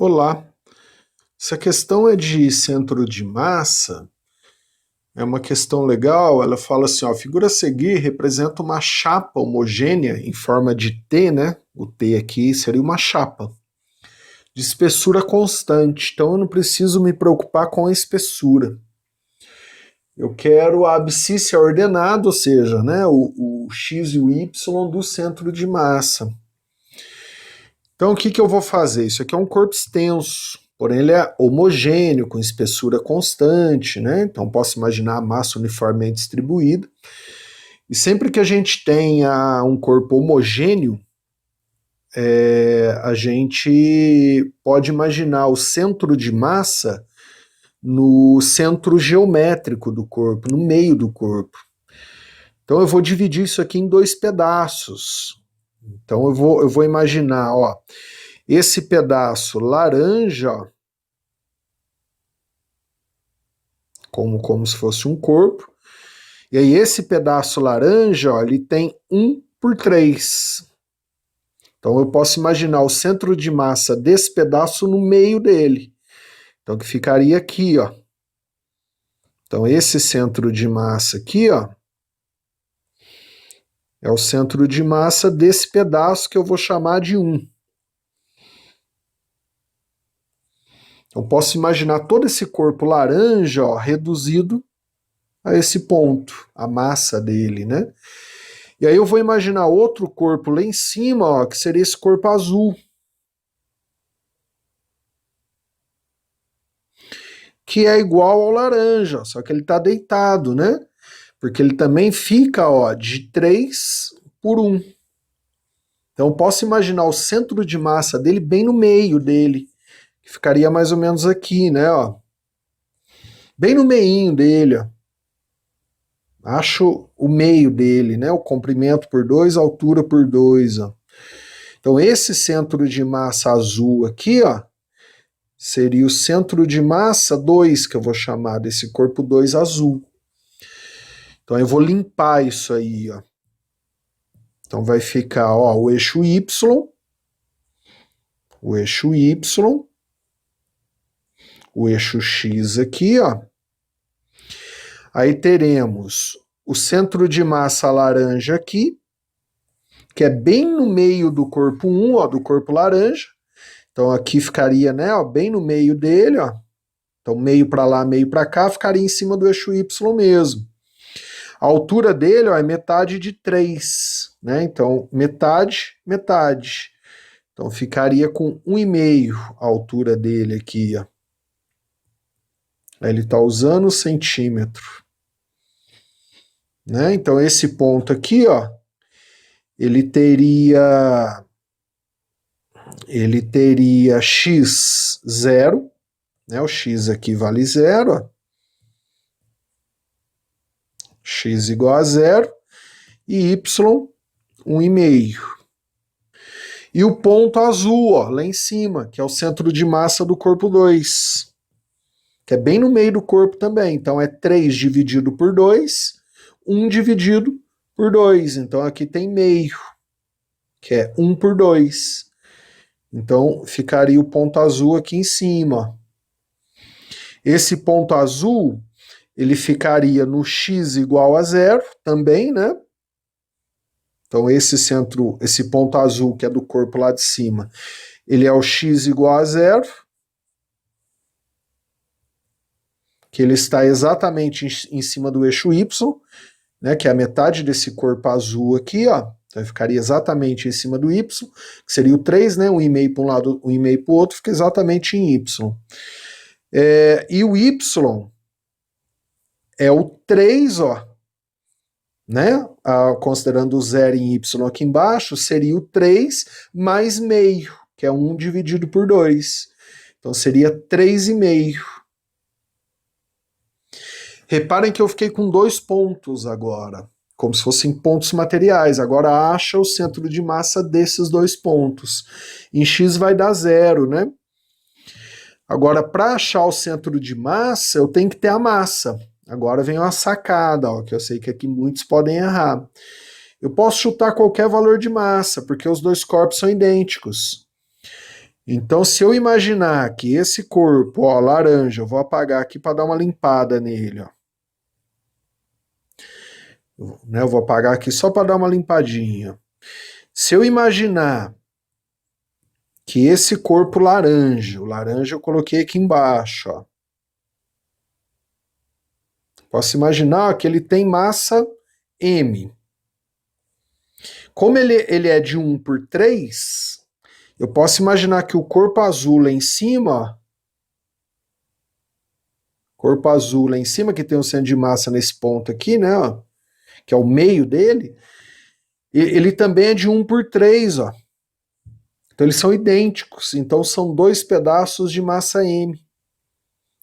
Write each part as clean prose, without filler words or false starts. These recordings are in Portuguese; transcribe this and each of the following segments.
Olá, essa questão é de centro de massa, é uma questão legal. Ela fala assim, ó, a figura a seguir representa uma chapa homogênea em forma de T, né? O T aqui seria uma chapa de espessura constante, então eu não preciso me preocupar com a espessura. Eu quero a abscissa ordenada, ou seja, né, o x e o y do centro de massa. Então o que eu vou fazer? Isso aqui é um corpo extenso, porém ele é homogêneo, com espessura constante, né? Então posso imaginar a massa uniformemente distribuída. E sempre que a gente tenha um corpo homogêneo, a gente pode imaginar o centro de massa no centro geométrico do corpo, no meio do corpo. Então eu vou dividir isso aqui em dois pedaços. Então eu vou imaginar, ó, esse pedaço laranja, como se fosse um corpo, e aí esse pedaço laranja, ó, ele tem 1/3. Então eu posso imaginar o centro de massa desse pedaço no meio dele. Então que ficaria aqui, ó. Então esse centro de massa aqui, ó, é o centro de massa desse pedaço que eu vou chamar de 1. Eu posso imaginar todo esse corpo laranja, ó, reduzido a esse ponto, a massa dele, né? E aí eu vou imaginar outro corpo lá em cima, ó, que seria esse corpo azul, que é igual ao laranja, só que ele está deitado, né? Porque ele também fica, ó, de 3/1. Então eu posso imaginar o centro de massa dele bem no meio dele, que ficaria mais ou menos aqui, né, ó. Bem no meinho dele, ó. Acho o meio dele, né? O comprimento por 2, a altura por 2, ó. Então esse centro de massa azul aqui, ó, seria o centro de massa 2, que eu vou chamar desse corpo 2 azul. Então eu vou limpar isso aí, ó. Então vai ficar, ó, o eixo Y, o eixo Y, o eixo X aqui, ó. Aí teremos o centro de massa laranja aqui, que é bem no meio do corpo 1, ó, do corpo laranja. Então aqui ficaria, né, ó, bem no meio dele, ó. Então meio para lá, meio para cá, ficaria em cima do eixo Y mesmo. A altura dele, ó, é metade de 3, né? Então metade, metade. Então ficaria com 1,5 a altura dele aqui, ó. Ele está usando o centímetro, né? Então esse ponto aqui, ó, ele teria x 0, né? O x aqui vale 0, ó. X igual a 0 e y 1,5. E o ponto azul, ó, lá em cima, que é o centro de massa do corpo 2, que é bem no meio do corpo também. Então é 3 dividido por 2, 1 dividido por 2. Então aqui tem meio, que é 1/2. Então ficaria o ponto azul aqui em cima, ó. Esse ponto azul, ele ficaria no x igual a 0 também, né? Então esse ponto azul que é do corpo lá de cima, ele é o x igual a 0, que ele está exatamente em cima do eixo y, né, que é a metade desse corpo azul aqui, ó. Então ficaria exatamente em cima do y, que seria o 3, né? 1,5 para um lado, 1,5 para o outro, fica exatamente em y. E o y é o 3, ó, né? Considerando o 0 em y aqui embaixo, seria o 3 mais meio, que é 1 dividido por 2. Então seria 3,5. Reparem que eu fiquei com 2 pontos agora, como se fossem pontos materiais. Agora acha o centro de massa desses 2 pontos. Em x vai dar 0, né? Agora, para achar o centro de massa, eu tenho que ter a massa. Agora vem uma sacada, ó, que eu sei que aqui muitos podem errar. Eu posso chutar qualquer valor de massa, porque os dois corpos são idênticos. Então, se eu imaginar que esse corpo, ó, laranja, eu vou apagar aqui para dar uma limpada nele, ó. Né, eu vou apagar aqui só para dar uma limpadinha. Se eu imaginar que esse corpo laranja, o laranja eu coloquei aqui embaixo, ó. Posso imaginar que ele tem massa M. Como ele é de 1/3, eu posso imaginar que o corpo azul lá em cima, ó, corpo azul lá em cima, que tem um centro de massa nesse ponto aqui, né, ó, que é o meio dele, ele também é de 1/3, ó. Então eles são idênticos, então são dois pedaços de massa M.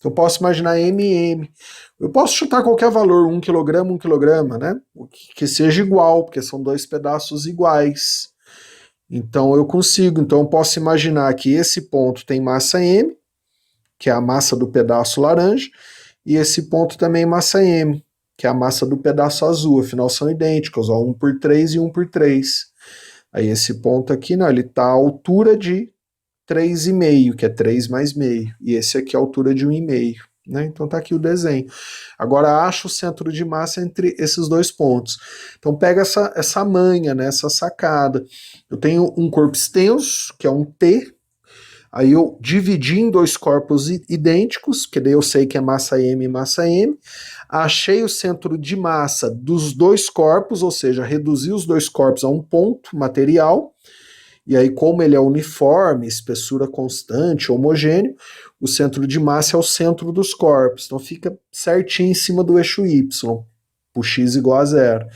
Eu posso imaginar MM. Eu posso chutar qualquer valor, 1 kg, né? Que seja igual, porque são dois pedaços iguais. Então eu consigo. Então eu posso imaginar que esse ponto tem massa M, que é a massa do pedaço laranja, e esse ponto também massa M, que é a massa do pedaço azul. Afinal são idênticos, ó, 1/3 e 1/3. Aí esse ponto aqui, não, ele está à altura de 3,5, que é 3 mais meio. E esse aqui é a altura de 1,5. Né? Então tá aqui o desenho. Agora acha o centro de massa entre esses dois pontos. Então pega essa manha, né, essa sacada. Eu tenho um corpo extenso, que é um T. Aí eu dividi em dois corpos idênticos, que daí eu sei que é massa M e massa M. Achei o centro de massa dos dois corpos, ou seja, reduzi os dois corpos a um ponto material. E aí, como ele é uniforme, espessura constante, homogêneo, o centro de massa é o centro dos corpos. Então fica certinho em cima do eixo Y, o x igual a 0.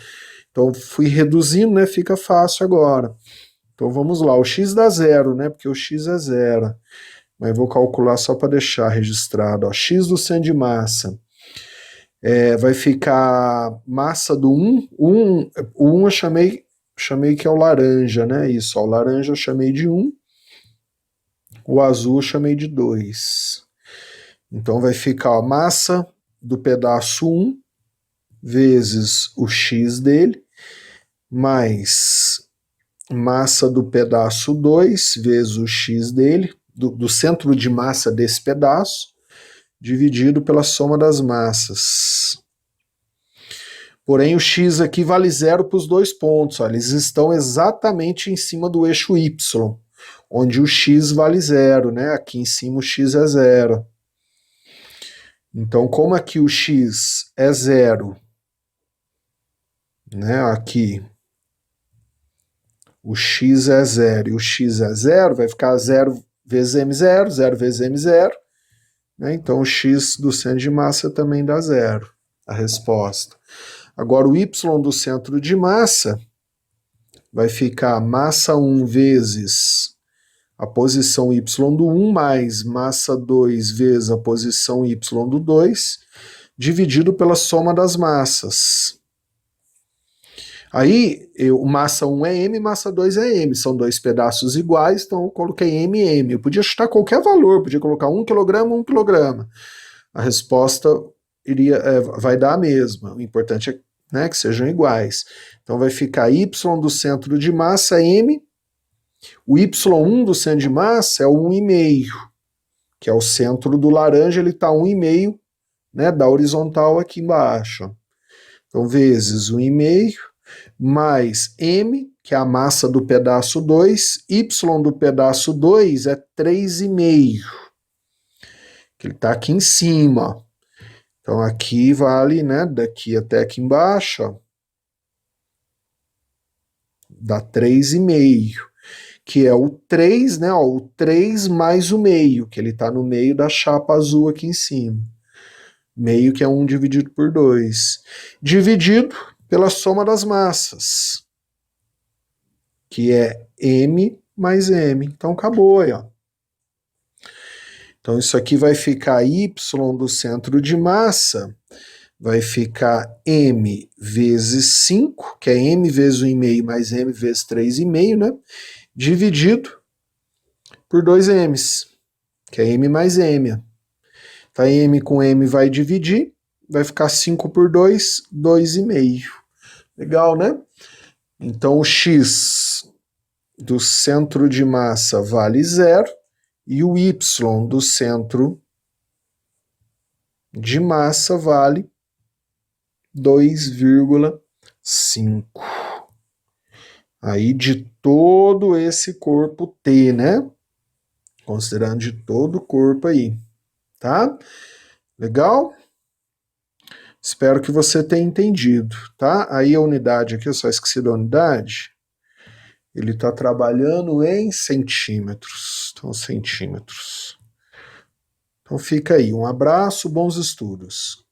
Então fui reduzindo, né? Fica fácil agora. Então vamos lá, o x dá 0, né? Porque o x é 0. Mas vou calcular só para deixar registrado. Ó, x do centro de massa vai ficar massa do 1. O 1 eu chamei que é o laranja, né? Isso, ó, o laranja eu chamei de 1, o azul eu chamei de 2. Então vai ficar a massa do pedaço 1 vezes o x dele, mais massa do pedaço 2 vezes o x dele, do centro de massa desse pedaço, dividido pela soma das massas. Porém, o x aqui vale 0 para os dois pontos. Ó, eles estão exatamente em cima do eixo y, onde o x vale 0, né? Aqui em cima o x é 0. Então, como aqui o x é 0, né? Aqui o x é 0 e o x é 0, vai ficar 0 vezes m0, 0 vezes m0. Né? Então, o x do centro de massa também dá 0. A resposta. Agora, o y do centro de massa vai ficar massa 1 vezes a posição y do 1 mais massa 2 vezes a posição y do 2, dividido pela soma das massas. Aí, massa 1 é m, massa 2 é m, são dois pedaços iguais, então eu coloquei m e m. Eu podia chutar qualquer valor, podia colocar 1 kg, 1 kg. A resposta vai dar a mesma, o importante é, né, que sejam iguais. Então vai ficar y do centro de massa m, o y1 do centro de massa é o 1,5, que é o centro do laranja, ele está 1,5, né, da horizontal aqui embaixo. Então vezes 1,5 mais m, que é a massa do pedaço 2, y do pedaço 2 é 3,5, que ele está aqui em cima. Então aqui vale, né, daqui até aqui embaixo, ó, dá 3,5, que é o 3, né, ó, o 3 mais o meio, que ele está no meio da chapa azul aqui em cima. Meio que é 1 dividido por 2. Dividido pela soma das massas, que é m mais m. Então acabou aí, ó. Então isso aqui vai ficar y do centro de massa, vai ficar m vezes 5, que é m vezes 1,5 mais m vezes 3,5, né? Dividido por 2m's, que é m mais m. Então m com m vai dividir, vai ficar 5 por 2, 2,5. Legal, né? Então o x do centro de massa vale 0 E o y do centro de massa vale 2,5. Aí de todo esse corpo T, né? Considerando de todo o corpo aí, tá? Legal? Espero que você tenha entendido, tá? Aí a unidade aqui, eu só esqueci da unidade. Ele está trabalhando em centímetros. Então, centímetros. Então fica aí. Um abraço, bons estudos.